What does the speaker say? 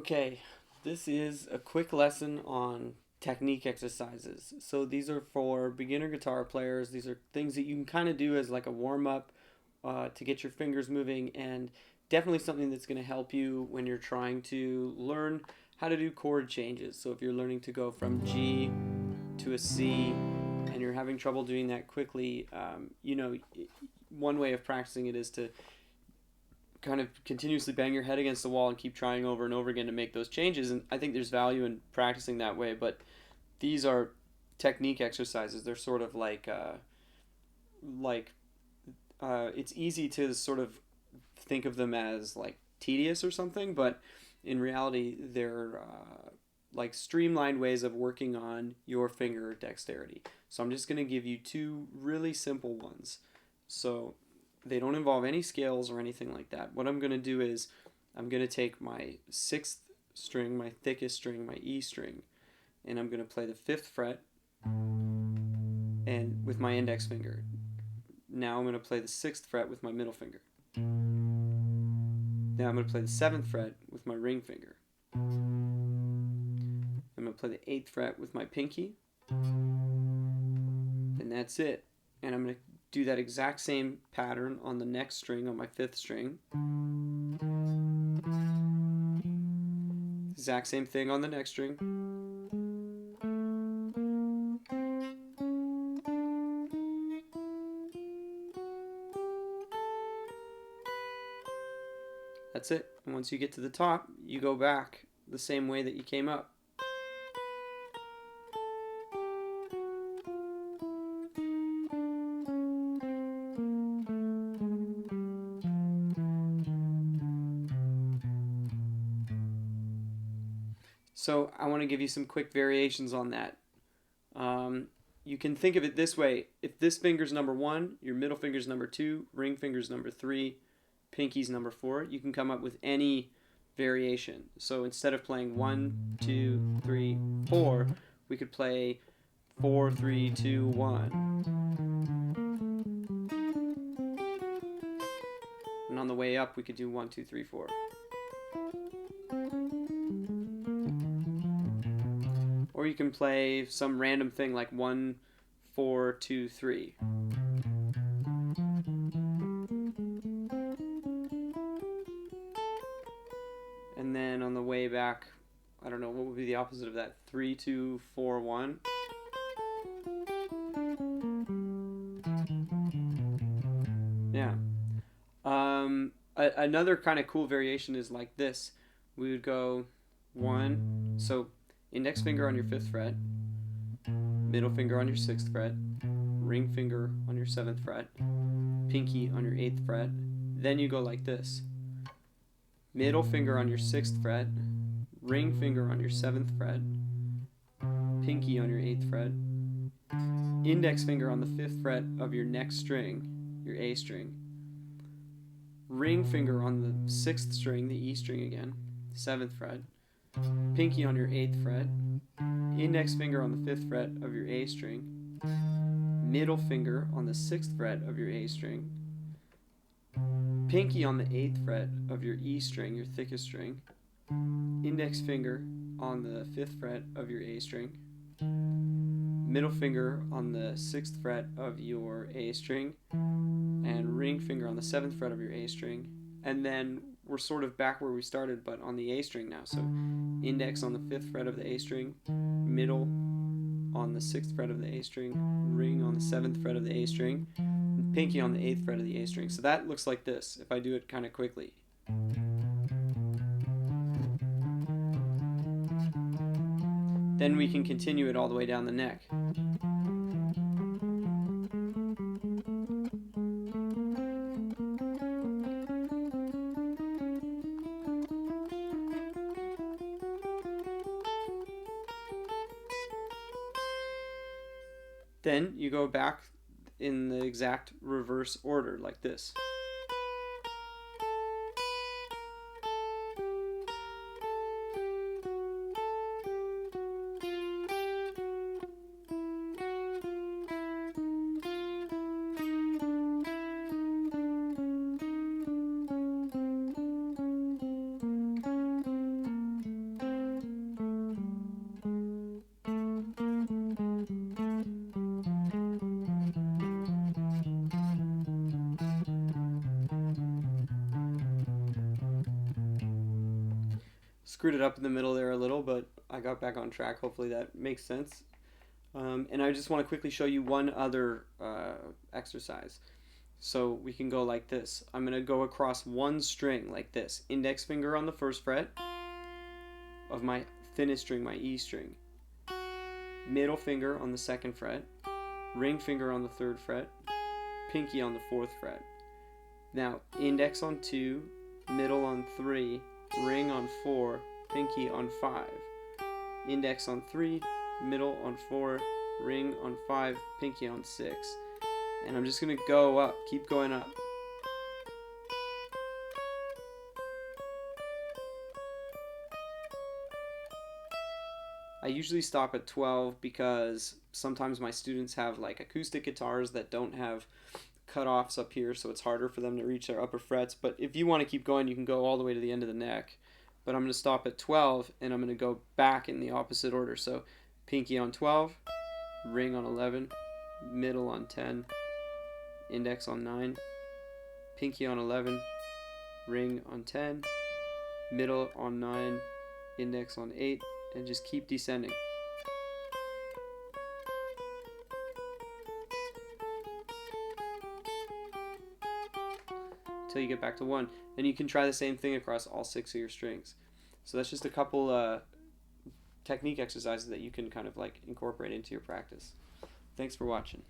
Okay, this is a quick lesson on technique exercises. So these are for beginner guitar players. These are things that you can kind of do as like a warm up to get your fingers moving, and definitely something that's going to help you when you're trying to learn how to do chord changes. So if you're learning to go from G to a C and you're having trouble doing that quickly, one way of practicing it is to kind of continuously bang your head against the wall and keep trying over and over again to make those changes. And I think there's value in practicing that way. But these are technique exercises. They're sort of it's easy to sort of think of them as like tedious or something, but in reality, they're like streamlined ways of working on your finger dexterity. So I'm just going to give you two really simple ones. So they don't involve any scales or anything like that. What I'm going to do is I'm going to take my sixth string, my thickest string, my E string, and I'm going to play the fifth fret and with my index finger. Now I'm going to play the sixth fret with my middle finger. Now I'm going to play the seventh fret with my ring finger. I'm going to play the eighth fret with my pinky. And that's it. And I'm going to do that exact same pattern on the next string, on my fifth string. Exact same thing on the next string. That's it. And once you get to the top, you go back the same way that you came up. So I want to give you some quick variations on that. You can think of it this way. If this finger's number 1, your middle finger's number 2, ring finger's number 3, pinky's number 4, you can come up with any variation. So instead of playing 1, 2, 3, 4, we could play 4, 3, 2, 1. And on the way up, we could do 1, 2, 3, 4. Or you can play some random thing like 1, 4, 2, 3. And then on the way back, I don't know, what would be the opposite of that? 3, 2, 4, 1. Yeah. Another kind of cool variation is like this. We would go 1, so index finger on your 5th fret, middle finger on your 6th fret, ring finger on your 7th fret, pinky on your 8th fret. Then you go like this. Middle finger on your 6th fret, ring finger on your 7th fret, pinky on your 8th fret, index finger on the 5th fret of your next string, your A string, ring finger on the 6th string, the E string again, 7th fret, pinky on your 8th fret, index finger on the 5th fret of your A string, middle finger on the 6th fret of your A string, pinky on the 8th fret of your E string, your thickest string, index finger on the 5th fret of your A string, middle finger on the 6th fret of your A string, and ring finger on the 7th fret of your A string. And then we're sort of back where we started, but on the A string now. So index on the 5th fret of the A string, middle on the 6th fret of the A string, ring on the 7th fret of the A string, and pinky on the 8th fret of the A string. So that looks like this, if I do it kind of quickly. Then we can continue it all the way down the neck. Then you go back in the exact reverse order like this. screwed it up in the middle there a little, but I got back on track. Hopefully that makes sense. And I just want to quickly show you one other exercise. So we can go like this. I'm going to go across one string like this. Index finger on the first fret of my thinnest string, my E string. Middle finger on the second fret. Ring finger on the third fret. Pinky on the fourth fret. Now, index on 2, middle on 3, ring on 4, pinky on 5. Index on 3, middle on 4, ring on 5, pinky on 6. And I'm just going to go up, keep going up. I usually stop at 12 because sometimes my students have like acoustic guitars that don't have cutoffs up here, so it's harder for them to reach their upper frets. But if you want to keep going, you can go all the way to the end of the neck. But I'm going to stop at 12, and I'm going to go back in the opposite order. So pinky on 12, ring on 11, middle on 10, index on 9, pinky on 11, ring on 10, middle on 9, index on 8, and just keep descending. Until you get back to 1. And you can try the same thing across all 6 of your strings. So that's just a couple technique exercises that you can kind of like incorporate into your practice. Thanks for watching.